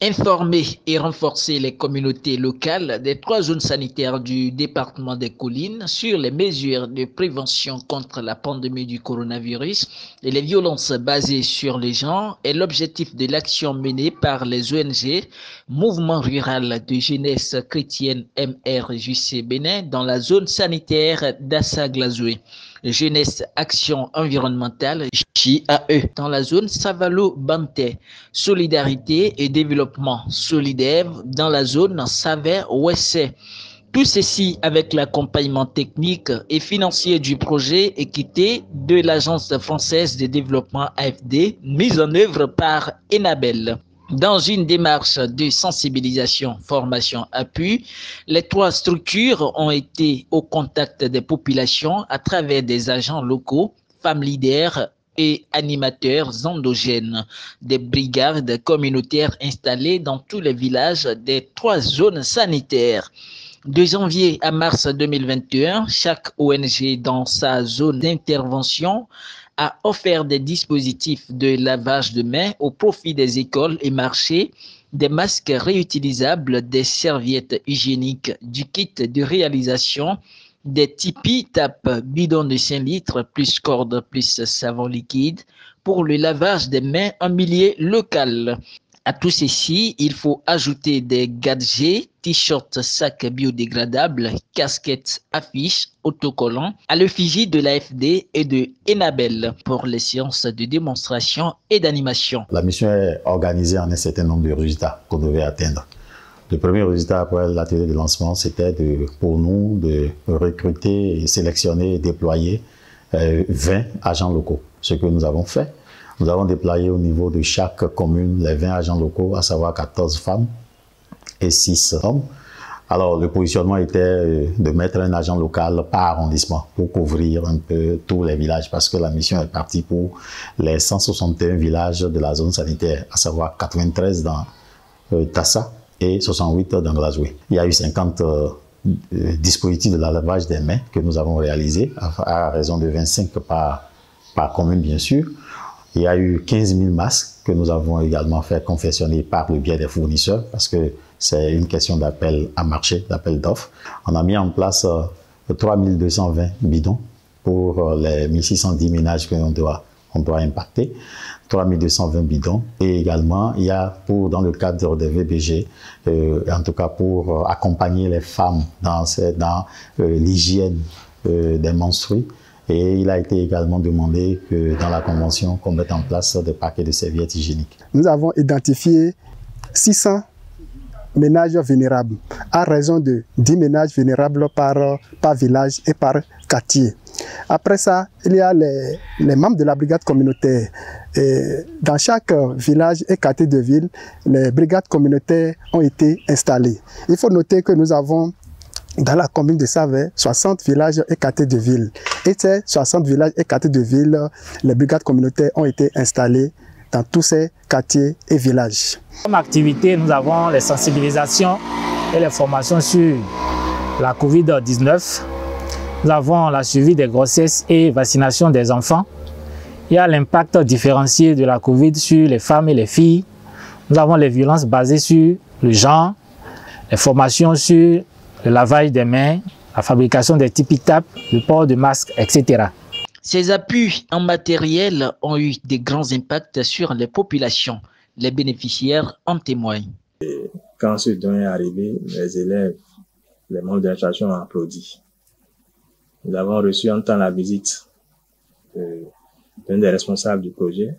Informer et renforcer les communautés locales des trois zones sanitaires du département des Collines sur les mesures de prévention contre la pandémie du coronavirus et les violences basées sur les genres est l'objectif de l'action menée par les ONG Mouvement rural de jeunesse chrétienne MRJC Bénin dans la zone sanitaire d'Assa-Glazoué. Jeunesse Action environnementale JAE dans la zone Savalo-Bantais, Solidarité et développement solidaire dans la zone Savert-Ouessé. Tout ceci avec l'accompagnement technique et financier du projet Équité de l'Agence française de développement AFD, mise en œuvre par Enabel. Dans une démarche de sensibilisation, formation, appui, les trois structures ont été au contact des populations à travers des agents locaux, femmes leaders et animateurs endogènes, des brigades communautaires installées dans tous les villages des trois zones sanitaires. De janvier à mars 2021, chaque ONG dans sa zone d'intervention a offert des dispositifs de lavage de mains au profit des écoles et marchés, des masques réutilisables, des serviettes hygiéniques, du kit de réalisation, des tipis tapes bidons de 5 litres plus corde plus savon liquide pour le lavage des mains en milieu local. À tout ceci, il faut ajouter des gadgets, t-shirts, sacs biodégradables, casquettes, affiches, autocollants à l'effigie de l'AFD et de Enabel pour les séances de démonstration et d'animation. La mission est organisée en un certain nombre de résultats qu'on devait atteindre. Le premier résultat après l'atelier de lancement, c'était pour nous de recruter, sélectionner et déployer 20 agents locaux. Ce que nous avons fait, nous avons déployé au niveau de chaque commune les 20 agents locaux, à savoir 14 femmes et 6 hommes. Alors, le positionnement était de mettre un agent local par arrondissement pour couvrir un peu tous les villages parce que la mission est partie pour les 161 villages de la zone sanitaire, à savoir 93 dans Tassa et 68 dans Glazoué. Il y a eu 50 dispositifs de lavage des mains que nous avons réalisés à raison de 25 par commune, bien sûr. Il y a eu 15 000 masques que nous avons également fait confectionner par le biais des fournisseurs parce que c'est une question d'appel à marché, d'appel d'offres. On a mis en place 3 220 bidons pour les 1610 ménages qu'on doit impacter. 3 220 bidons. Et également, il y a dans le cadre des VBG, en tout cas pour accompagner les femmes dans l'hygiène des menstrues. Et il a été également demandé que dans la convention, qu'on mette en place des paquets de serviettes hygiéniques. Nous avons identifié 600 ménages vulnérables, à raison de 10 ménages vulnérables par village et par quartier. Après ça, il y a les membres de la brigade communautaire. Et dans chaque village et quartier de ville, les brigades communautaires ont été installées. Il faut noter que nous avons dans la commune de Savert 60 villages et quartiers de ville. Et ces 60 villages et quartiers de ville, les brigades communautaires ont été installées dans tous ces quartiers et villages. Comme activité, nous avons les sensibilisations et les formations sur la Covid-19. Nous avons la suivi des grossesses et vaccination des enfants. Il y a l'impact différencié de la Covid sur les femmes et les filles. Nous avons les violences basées sur le genre, les formations sur le lavage des mains, la fabrication des tipi-tapes, le port de masques, etc. Ces appuis en matériel ont eu de grands impacts sur les populations. Les bénéficiaires en témoignent. Quand ce don est arrivé, les élèves, les membres de l'administration ont applaudi. Nous avons reçu en temps la visite d'un des responsables du projet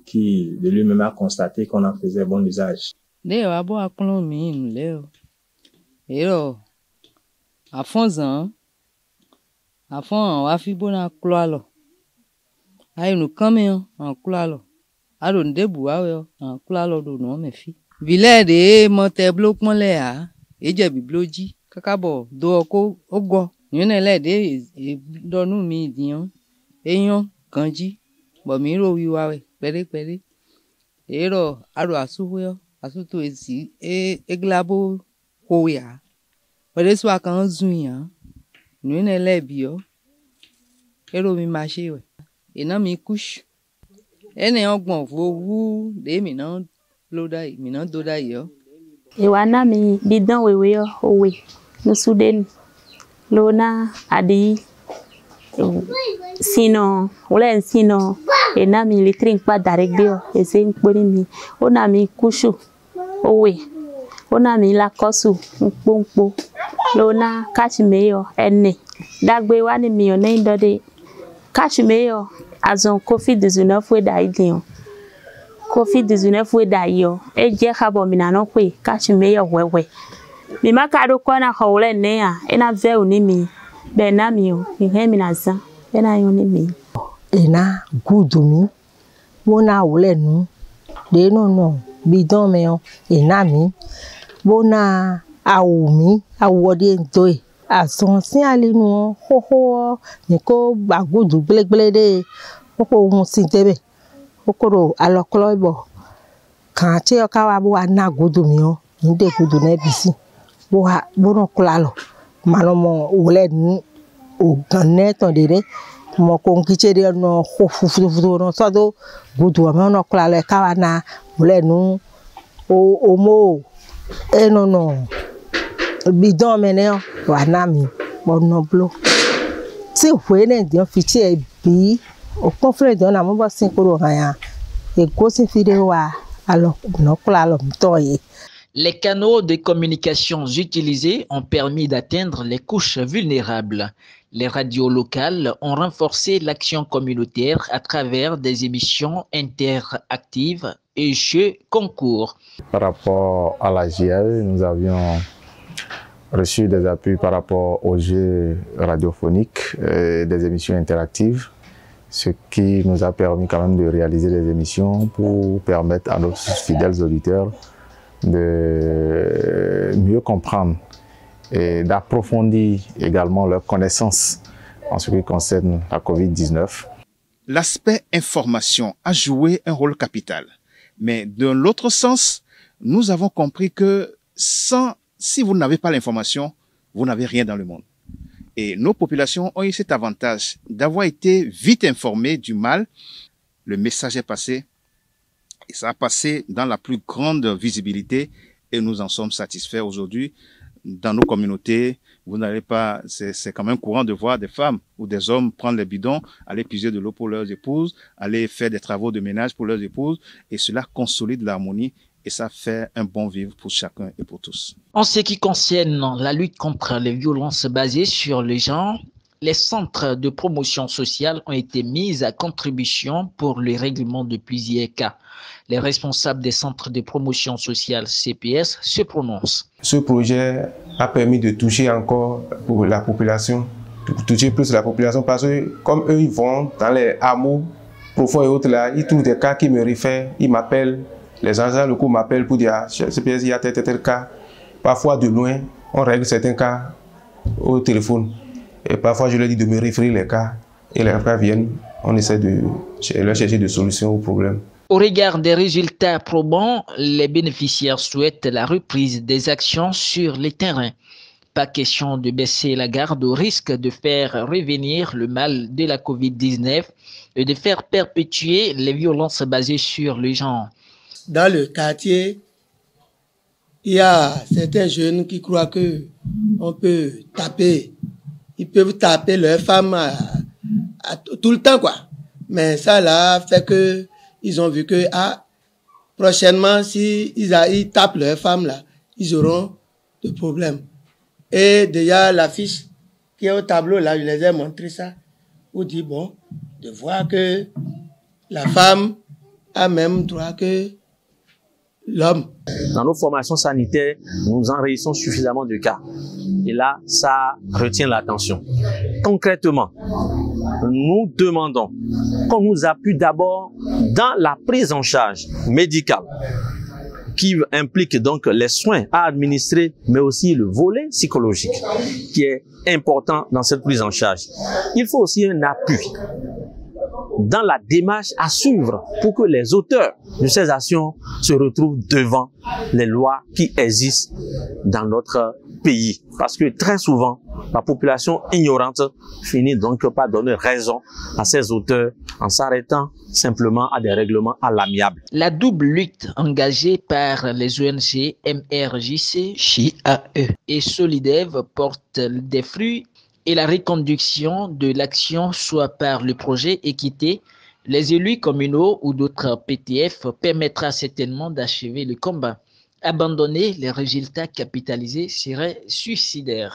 qui, de lui-même, a constaté qu'on en faisait bon usage. Afon wa fi bona klalo ay no kame en klalo ado ndebu awe en klalo do no me fi vile de monte bloc mon le a eje bibloji kakabo do ko ogo yene le de do nu mi dion eyan kanji bo mi ro wi wa we pere ero ado asuwe asuto esi eglabo ko ya pere so akan zuyan nous ne les bio et mi marché ouais et non mi couche et ne on gon vo wu de mi non Lodai, mina dodai yo. Iwana mi bidon wewe yo owe. Nusuden. Lona adi. Sinon, wala sinon. Ena mi litring pa daregdio. Ese nkponi mi. Ona mi kushu. Owe. Ona mi la kosu. Nkpompo. Lona kachimeyo ene. Dagbe wani mi yo ne indode. Kachimeyo. Azon Covid-19 we da idlion. Covid-19 we da yo. E je khabo minano kwe kachimeyo wewe. Mi makado kona khawle ne ya. Ena ve oni mi. Be na mi yo. Mi he mi na zan. Ena yo ni mi. Ena gudumi. Wona wole nu. De no. Bidon me yo. Ena mi. Wona awumi. Awode ndoe. Azon si alinu ho niko bagudu gbelegble de oko ohun sin tebe okoro alokolo ibo kan che o ka wa bo na gudu mi o nde gudu na bisi bo no kulalo malomo wole ni o ganne ton dere mo ko nkiche de no ho fufu no so do gudu o no kulalo ka wa na wole nu o mo no bidon meneo wanami bonoblo ti wele de fichi e bi o confrère de na mo bo sin koro han e go sin fide wa alo no kula lo mtoye. Les canaux de communication utilisés ont permis d'atteindre les couches vulnérables. Les radios locales ont renforcé l'action communautaire à travers des émissions interactives et jeux concours. Par rapport à la GIE, nous avions reçu des appuis par rapport aux jeux radiophoniques, des émissions interactives, ce qui nous a permis quand même de réaliser des émissions pour permettre à nos fidèles auditeurs de mieux comprendre et d'approfondir également leurs connaissances en ce qui concerne la COVID-19. L'aspect information a joué un rôle capital. Mais dans l'autre sens, nous avons compris que si vous n'avez pas l'information, vous n'avez rien dans le monde. Et nos populations ont eu cet avantage d'avoir été vite informées du mal. Le message est passé et ça a passé dans la plus grande visibilité et nous en sommes satisfaits aujourd'hui. Dans nos communautés, vous n'allez pas, c'est quand même courant de voir des femmes ou des hommes prendre les bidons, aller puiser de l'eau pour leurs épouses, aller faire des travaux de ménage pour leurs épouses et cela consolide l'harmonie. Et ça fait un bon vivre pour chacun et pour tous. En ce qui concerne la lutte contre les violences basées sur le genre, les centres de promotion sociale ont été mis à contribution pour le règlement de plusieurs cas. Les responsables des centres de promotion sociale CPS se prononcent. Ce projet a permis de toucher encore pour la population, de toucher plus la population parce que comme eux ils vont dans les hameaux profonds et autres là, ils trouvent des cas qui me réfèrent, ils m'appellent. Les agents locaux m'appellent pour dire CPS, il y a tel cas. Parfois de loin, on règle certains cas au téléphone. Et parfois je leur dis de me référer les cas. Et les cas viennent, on essaie de leur chercher des solutions aux problèmes. Au regard des résultats probants, les bénéficiaires souhaitent la reprise des actions sur les terrains. Pas question de baisser la garde au risque de faire revenir le mal de la COVID-19 et de faire perpétuer les violences basées sur le genre. Dans le quartier, il y a certains jeunes qui croient que on peut taper. Ils peuvent taper leurs femmes tout le temps, quoi. Mais ça là fait que ils ont vu que prochainement, si ils tapent leurs femmes là, ils auront des problèmes. Et déjà l'affiche qui est au tableau là, je les ai montré ça. Vous dit bon, de voir que la femme a même droit que l'homme. Dans nos formations sanitaires, nous enregistrons suffisamment de cas. Et là, ça retient l'attention. Concrètement, nous demandons qu'on nous appuie d'abord dans la prise en charge médicale, qui implique donc les soins à administrer, mais aussi le volet psychologique, qui est important dans cette prise en charge. Il faut aussi un appui dans la démarche à suivre pour que les auteurs de ces actions se retrouvent devant les lois qui existent dans notre pays. Parce que très souvent, la population ignorante finit donc par donner raison à ces auteurs en s'arrêtant simplement à des règlements à l'amiable. La double lutte engagée par les ONG MRJC, CHIAE et Solidev porte des fruits et la reconduction de l'action, soit par le projet Équité, les élus communaux ou d'autres PTF, permettra certainement d'achever le combat. Abandonner les résultats capitalisés serait suicidaire.